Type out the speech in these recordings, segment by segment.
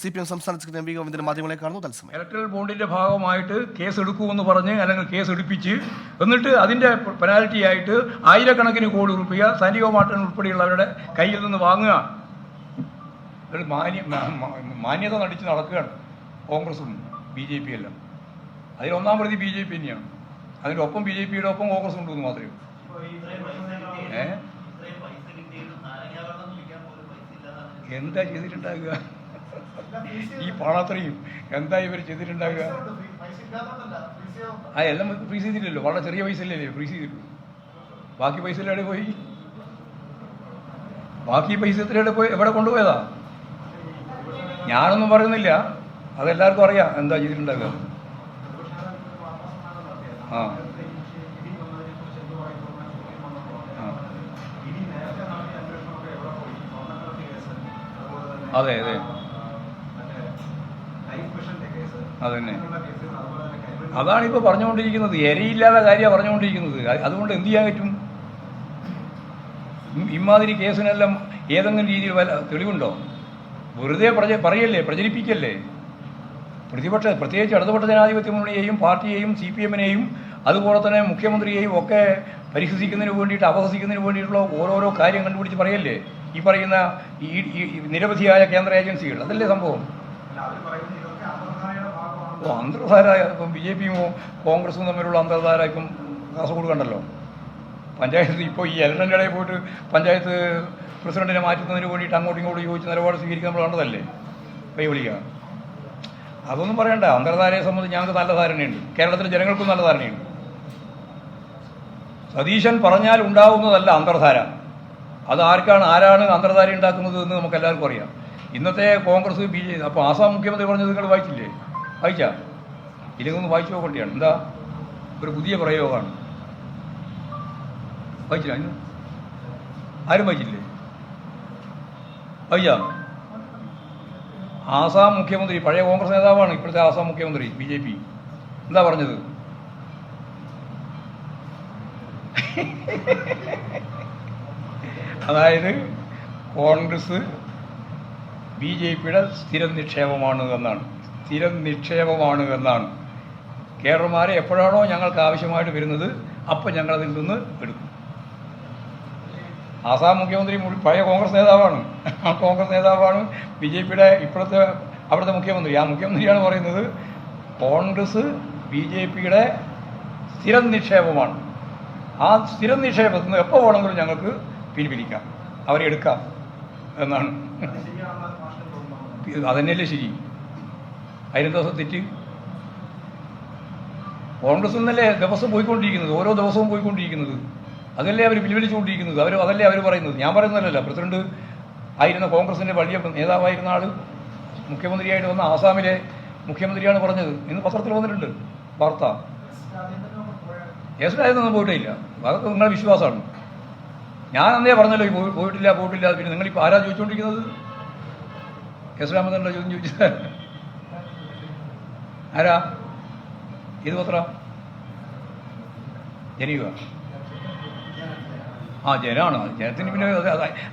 CPM സംസ്ഥാന secretary MV. Govindan മാധ്യമങ്ങളെ കാണുന്നു തത്സമയം. ഇലക്ട്രൽ ബോണ്ടിന്റെ ഭാഗമായിട്ട് കേസ് എടുക്കുമെന്ന് പറഞ്ഞ് അല്ലെങ്കിൽ കേസ് എടുപ്പിച്ച് എന്നിട്ട് അതിന്റെ പെനാൽറ്റി ആയിട്ട് ആയിരക്കണക്കിന് കോടി രൂപ സാൻഡിഗോ മാർട്ടിൻ ഉൾപ്പെടെയുള്ളവരുടെ കയ്യിൽ നിന്ന് വാങ്ങുക. ഒരു മാന്യത നടിച്ച് നടക്കുകയാണ് കോൺഗ്രസും BJP എല്ലാം. അതിൽ ഒന്നാം പ്രതി BJP തന്നെയാണ്. അതിൻ്റെ ഒപ്പം BJPയുടെ ഒപ്പം കോൺഗ്രസ് ഉണ്ടെന്ന് മാത്രമേ എന്താ ചെയ്തിട്ടുണ്ടാകുക? ഈ പണത്രയും എന്താ ഇവർ ചെയ്തിട്ടുണ്ടാകുക? എല്ലാം ഫ്രീസ് ചെയ്തില്ലല്ലോ. വളരെ ചെറിയ പൈസ അല്ലേ ഫ്രീസ് ചെയ്തിട്ടുള്ളൂ. ബാക്കി പൈസ എവിടെ പോയി? ബാക്കി പൈസ എത്രയുടെ പോയി? എവിടെ കൊണ്ടുപോയതാ? ഞാനൊന്നും പറയുന്നില്ല, അതെല്ലാവർക്കും അറിയാം എന്താ ചെയ്തിട്ടുണ്ടാകുക. അതെ അതെ അതന്നെ, അതാണ് ഇപ്പോൾ പറഞ്ഞുകൊണ്ടിരിക്കുന്നത്. എരയില്ലാത്ത കാര്യമാണ് പറഞ്ഞുകൊണ്ടിരിക്കുന്നത്. അതുകൊണ്ട് എന്ത് ചെയ്യാൻ പറ്റും? ഇമാതിരി കേസിനെല്ലാം ഏതെങ്കിലും രീതിയിൽ വല്ല തെളിവുണ്ടോ? വെറുതെ പറയല്ലേ, പ്രചരിപ്പിക്കല്ലേ. പ്രത്യേകിച്ച് ഇടതുപക്ഷ ജനാധിപത്യ മുന്നണിയെയും പാർട്ടിയെയും CPM-നെയും അതുപോലെ തന്നെ മുഖ്യമന്ത്രിയെയും ഒക്കെ പരിഹസിക്കുന്നതിന് വേണ്ടിയിട്ട്, അപഹസിക്കുന്നതിന് വേണ്ടിയിട്ടുള്ള ഓരോരോ കാര്യം കണ്ടുപിടിച്ച് പറയല്ലേ ഈ പറയുന്ന ഈ നിരവധിയായ കേന്ദ്ര ഏജൻസികൾ. അതല്ലേ സംഭവം. അന്തർധാര ഇപ്പം BJP-യും കോൺഗ്രസും തമ്മിലുള്ള അന്തർധാര ഇപ്പം കാസർഗോഡ് കണ്ടല്ലോ. പഞ്ചായത്ത് ഇപ്പോൾ ഈ ഇലക്ഷൻ്റെ ഇടയിൽ പോയിട്ട് പഞ്ചായത്ത് പ്രസിഡന്റിനെ മാറ്റുന്നതിന് വേണ്ടിയിട്ട് അങ്ങോട്ടും ഇങ്ങോട്ടും ചോദിച്ച് നിലപാട് സ്വീകരിക്കാൻ നമ്മൾ കണ്ടതല്ലേ കൈ വിളിക്കുക. അതൊന്നും പറയണ്ട. അന്തർധാരയെ സംബന്ധിച്ച് ഞങ്ങൾക്ക് നല്ല ധാരണയുണ്ട്, കേരളത്തിലെ ജനങ്ങൾക്കും നല്ല ധാരണയുണ്ട്. സതീശൻ പറഞ്ഞാൽ ഉണ്ടാകുന്നതല്ല അന്തർധാര. അത് ആരാണ് അന്തർധാര ഉണ്ടാക്കുന്നത് എന്ന് നമുക്ക് എല്ലാവർക്കും അറിയാം. ഇന്നത്തെ കോൺഗ്രസ് BJP. അപ്പോൾ ആസാം മുഖ്യമന്ത്രി പറഞ്ഞത് നിങ്ങൾ വായിച്ചില്ലേ? വായിച്ചാ? ഇല്ലെന്നൊന്ന് വായിച്ചു നോക്കേണ്ടിയാണ്. എന്താ ഒരു പുതിയ പ്രയോഗമാണ്. വായിച്ചില്ല? അതിന് ആരും വായിച്ചില്ലേ? വായിച്ചാ? ആസാം മുഖ്യമന്ത്രി, പഴയ കോൺഗ്രസ് നേതാവാണ് ഇപ്പോഴത്തെ ആസാം മുഖ്യമന്ത്രി BJP. എന്താ പറഞ്ഞത്? അതായത് കോൺഗ്രസ് BJP-യുടെ സ്ഥിരം നിക്ഷേപമാണ് എന്നാണ്. കേഡർമാരെ എപ്പോഴാണോ ഞങ്ങൾക്ക് ആവശ്യമായിട്ട് വരുന്നത് അപ്പോൾ ഞങ്ങളതിൽ നിന്ന് എടുക്കും. ആസാം മുഖ്യമന്ത്രി പഴയ കോൺഗ്രസ് നേതാവാണ്. ആ കോൺഗ്രസ് നേതാവാണ് BJP-യുടെ ഇപ്പോഴത്തെ അവിടുത്തെ മുഖ്യമന്ത്രി. ആ മുഖ്യമന്ത്രിയാണ് പറയുന്നത് കോൺഗ്രസ് BJP-യുടെ സ്ഥിരം നിക്ഷേപമാണ്. ആ സ്ഥിരം നിക്ഷേപത്തിൽ നിന്ന് എപ്പോൾ വേണമെങ്കിലും ഞങ്ങൾക്ക് പിൻവലിക്കാം, അവരെ എടുക്കാം എന്നാണ്. അതന്നെയല്ലേ ശരി? അതിനെന്താ തെറ്റ്? കോൺഗ്രസ് എന്നല്ലേ ദിവസം പോയിക്കൊണ്ടിരിക്കുന്നത്, ഓരോ ദിവസവും പോയിക്കൊണ്ടിരിക്കുന്നത്. അതല്ലേ അവർ പിൻവലിച്ചുകൊണ്ടിരിക്കുന്നത്. അതല്ലേ അവർ പറയുന്നത്. ഞാൻ പറയുന്നതല്ല. പ്രസിഡന്റ് ആയിരുന്ന കോൺഗ്രസിൻ്റെ വലിയ നേതാവായിരുന്ന ആൾ മുഖ്യമന്ത്രിയായിട്ട് വന്ന ആസാമിലെ മുഖ്യമന്ത്രിയാണ് പറഞ്ഞത്. ഇന്ന് പത്രത്തിൽ വന്നിട്ടുണ്ട് വാർത്ത. എസ്ലായൊന്നും പോയിട്ടില്ല. അതൊക്കെ നിങ്ങളുടെ വിശ്വാസമാണ്. ഞാൻ അന്നേ പറഞ്ഞല്ലോ പോയിട്ടില്ല. പിന്നെ നിങ്ങളിപ്പോൾ ആരാ ചോദിച്ചുകൊണ്ടിരിക്കുന്നത്? എസ്ലാമെന്നുള്ള ചോദ്യം ചോദിച്ചത് ആരാ? ഏത് പത്ര? ജനീവ. ജനാണ്. ജനത്തിന് പിന്നെ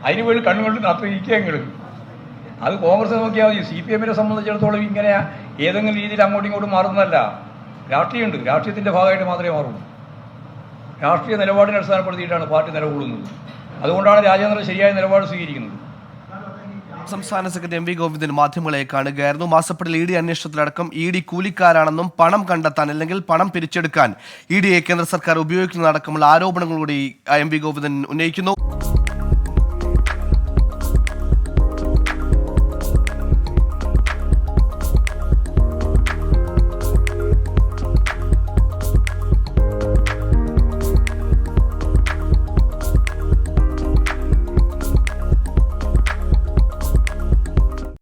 അതിന് വേണ്ടി കണ്ണുകൊണ്ട് നടത്തിയിരിക്കുക. അത് കോൺഗ്രസ് നോക്കിയാൽ മതി. CPM-നെ സംബന്ധിച്ചിടത്തോളം ഇങ്ങനെ ഏതെങ്കിലും രീതിയിൽ അങ്ങോട്ടും ഇങ്ങോട്ടും മാറുന്നതല്ല. രാഷ്ട്രീയമുണ്ട്. രാഷ്ട്രീയത്തിൻ്റെ ഭാഗമായിട്ട് മാത്രമേ മാറുള്ളൂ. രാഷ്ട്രീയ നിലപാടിനെ അടിസ്ഥാനപ്പെടുത്തിയിട്ടാണ് പാർട്ടി നിലകൊള്ളുന്നത്. അതുകൊണ്ടാണ് രാജേന്ദ്രൻ ശരിയായ നിലപാട് സ്വീകരിക്കുന്നത്. സംസ്ഥാന സെക്രട്ടറി എം.വി. ഗോവിന്ദൻ മാധ്യമങ്ങളെ കാണുകയായിരുന്നു. മാസപ്പടിൽ ED അന്വേഷണത്തിലടക്കം ED കൂലിക്കാരാണെന്നും പണം കണ്ടെത്താൻ അല്ലെങ്കിൽ പണം പിരിച്ചെടുക്കാൻ EDയെ കേന്ദ്ര സർക്കാർ ഉപയോഗിക്കുന്നതടക്കമുള്ള ആരോപണങ്ങൾ കൂടി എം.വി. ഗോവിന്ദൻ ഉന്നയിക്കുന്നു.